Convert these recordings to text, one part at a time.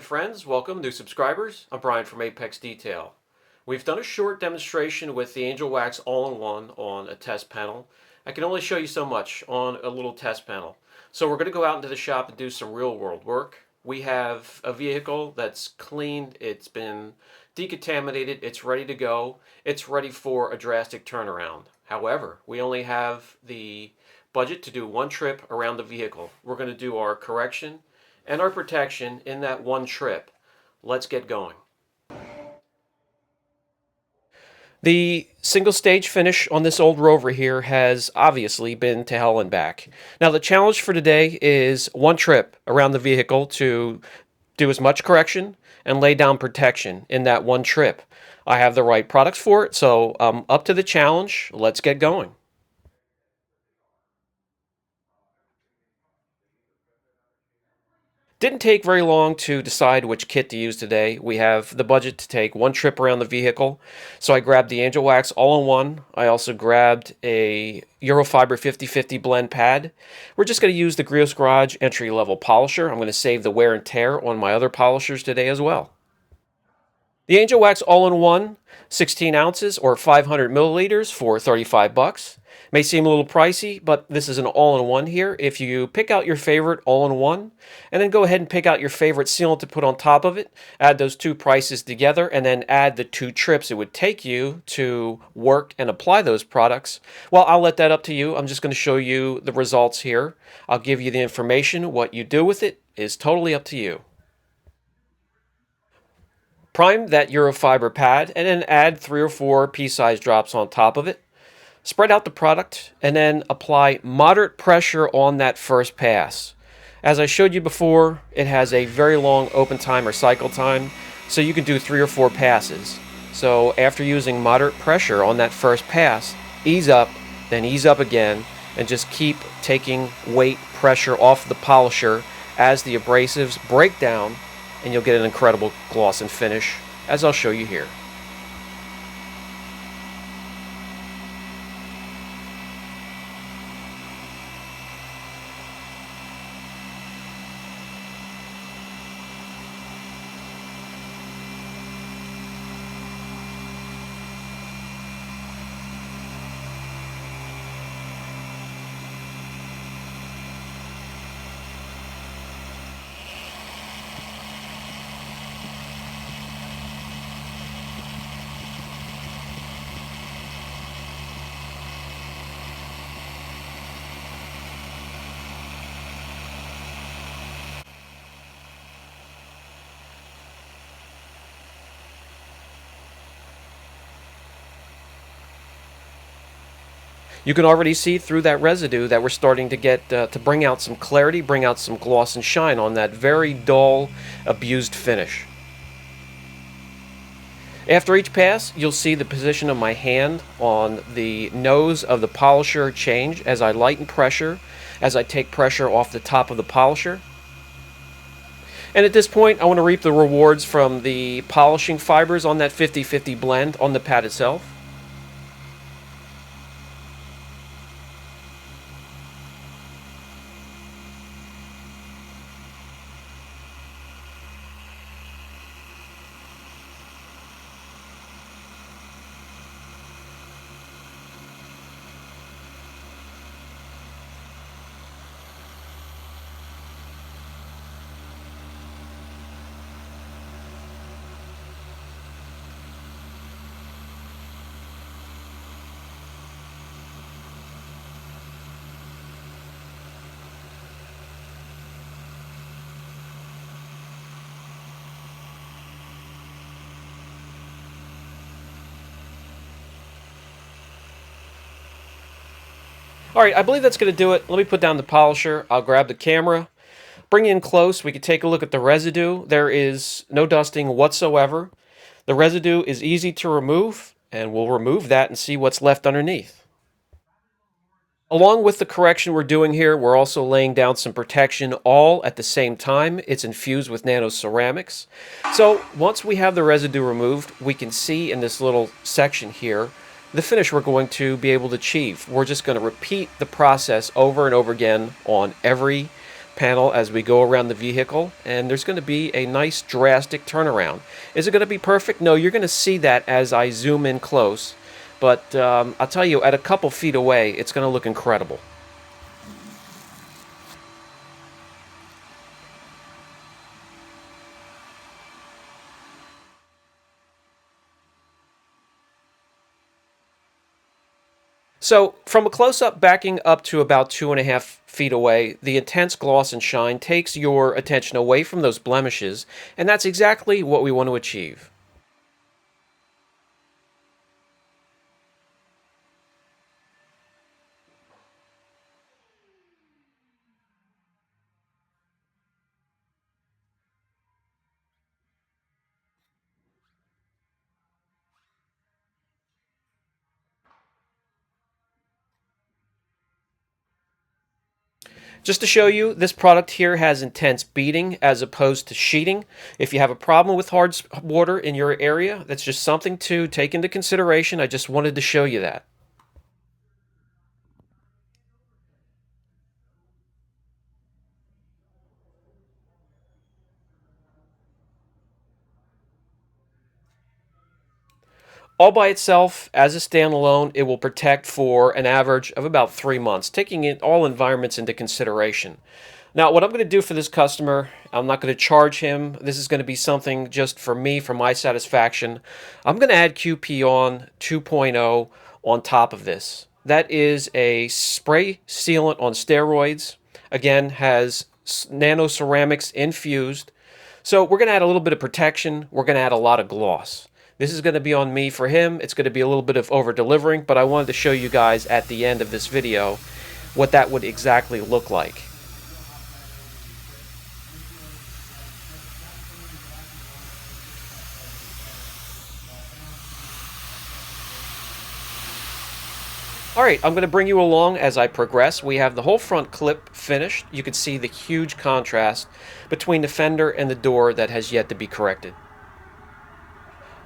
and friends, welcome, new subscribers. I'm Brian from Apex Detail. We've done a short demonstration with the Angelwax All-in-One on a test panel. I can only show you so much on a little test panel. So we're going to go out into the shop and do some real-world work. We have a vehicle that's cleaned, it's been decontaminated, it's ready to go, it's ready for a drastic turnaround. However, we only have the budget to do one trip around the vehicle. We're going to do our correction and our protection in that one trip. Let's get going. The single stage finish on this old Rover here has obviously been to hell and back. Now the challenge for today is one trip around the vehicle to do as much correction and lay down protection in that one trip. I have the right products for it, so up to the challenge. Let's get going. Didn't take very long to decide which kit to use today. We have the budget to take one trip around the vehicle. So I grabbed the Angelwax All-in-One. I also grabbed a Eurofiber 50/50 blend pad. We're just going to use the Griot's Garage entry-level polisher. I'm going to save the wear and tear on my other polishers today as well. The Angelwax All-in-One, 16 ounces or 500 milliliters for 35 bucks. May seem a little pricey, but this is an all-in-one here. If you pick out your favorite all-in-one, and then go ahead and pick out your favorite sealant to put on top of it, add those two prices together, and then add the two trips it would take you to work and apply those products, well, I'll let that up to you. I'm just going to show you the results here. I'll give you the information. What you do with it is totally up to you. Prime that Eurofiber pad, and then add 3 or 4 pea-sized drops on top of it. Spread out the product and then apply moderate pressure on that first pass. As I showed you before, it has a very long open time or cycle time, so you can do 3 or 4 passes. So after using moderate pressure on that first pass, ease up, then ease up again, and just keep taking weight pressure off the polisher as the abrasives break down, and you'll get an incredible gloss and finish, as I'll show you here. You can already see through that residue that we're starting to get to bring out some clarity, bring out some gloss and shine on that very dull, abused finish. After each pass, you'll see the position of my hand on the nose of the polisher change as I lighten pressure, as I take pressure off the top of the polisher. And at this point, I want to reap the rewards from the polishing fibers on that 50/50 blend on the pad itself. Alright, I believe that's going to do it. Let me put down the polisher. I'll grab the camera, bring in close. We can take a look at the residue. There is no dusting whatsoever. The residue is easy to remove, and we'll remove that and see what's left underneath. Along with the correction we're doing here, we're also laying down some protection all at the same time. It's infused with nano ceramics. So once we have the residue removed, we can see in this little section here the finish we're going to be able to achieve. We're just going to repeat the process over and over again on every panel as we go around the vehicle, and there's going to be a nice drastic turnaround. Is it going to be perfect? No, you're going to see that as I zoom in close, but I'll tell you, at a couple feet away, it's going to look incredible. So, from a close-up backing up to about 2.5 feet away, the intense gloss and shine takes your attention away from those blemishes, and that's exactly what we want to achieve. Just to show you, this product here has intense beading as opposed to sheeting. If you have a problem with hard water in your area, that's just something to take into consideration. I just wanted to show you that. All by itself, as a standalone, it will protect for an average of about 3 months, taking all environments into consideration. Now, what I'm going to do for this customer, I'm not going to charge him. This is going to be something just for me, for my satisfaction. I'm going to add QP-On 2.0 on top of this. That is a spray sealant on steroids. Again, has nano ceramics infused. So we're going to add a little bit of protection. We're going to add a lot of gloss. This is going to be on me for him. It's going to be a little bit of over-delivering, but I wanted to show you guys at the end of this video what that would exactly look like. Alright, I'm going to bring you along as I progress. We have the whole front clip finished. You can see the huge contrast between the fender and the door that has yet to be corrected.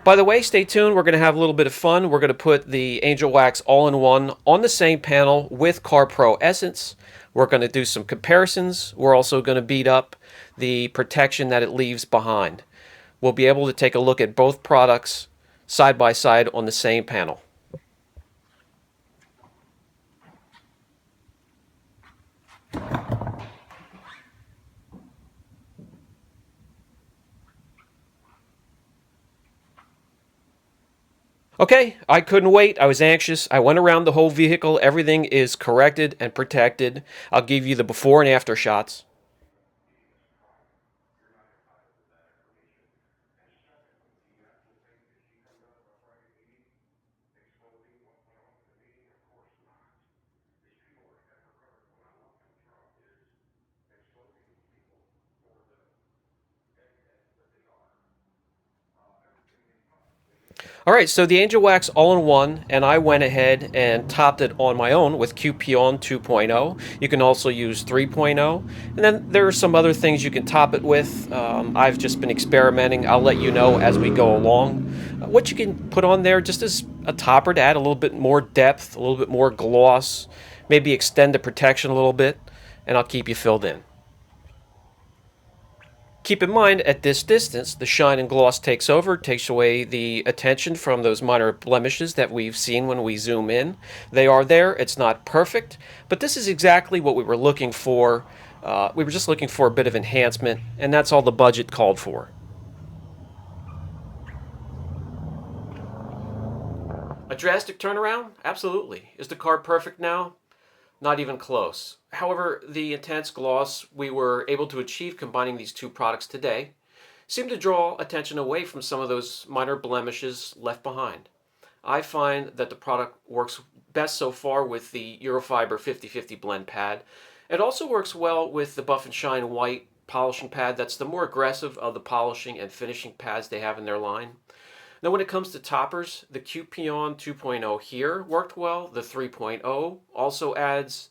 By the way, stay tuned. We're going to have a little bit of fun. We're going to put the Angelwax all-in-one on the same panel with CarPro Essence. We're going to do some comparisons. We're also going to beat up the protection that it leaves behind. We'll be able to take a look at both products side by side on the same panel. Okay, I couldn't wait. I was anxious. I went around the whole vehicle. Everything is corrected and protected. I'll give you the before and after shots. All right, so the Angelwax all-in-one, and I went ahead and topped it on my own with QP-On 2.0. You can also use 3.0, and then there are some other things you can top it with. I've just been experimenting. I'll let you know as we go along. What you can put on there just as a topper to add a little bit more depth, a little bit more gloss, maybe extend the protection a little bit, and I'll keep you filled in. Keep in mind, at this distance, the shine and gloss takes over, takes away the attention from those minor blemishes that we've seen when we zoom in. They are there. It's not perfect, but this is exactly what we were looking for. We were just looking for a bit of enhancement, and that's all the budget called for. A drastic turnaround? Absolutely. Is the car perfect now? Not even close. However, the intense gloss we were able to achieve combining these two products today seemed to draw attention away from some of those minor blemishes left behind. I find that the product works best so far with the Eurofiber 50/50 blend pad. It also works well with the Buff and Shine white polishing pad. That's the more aggressive of the polishing and finishing pads they have in their line. Now when it comes to toppers, the QP-On 2.0 here worked well. The 3.0 also adds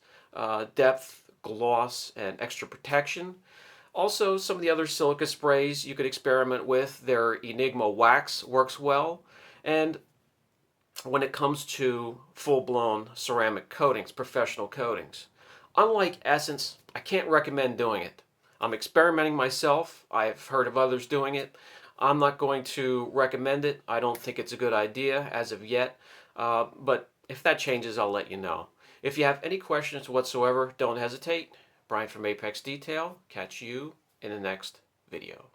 depth, gloss, and extra protection. Also, some of the other silica sprays you could experiment with. Their Enigma wax works well. And when it comes to full-blown ceramic coatings, professional coatings, Unlike Essence, I can't recommend doing it. I'm experimenting myself. I've heard of others doing it. I'm not going to recommend it. I don't think it's a good idea as of yet. But if that changes, I'll let you know. If you have any questions whatsoever, don't hesitate. Brian from Apex Detail. Catch you in the next video.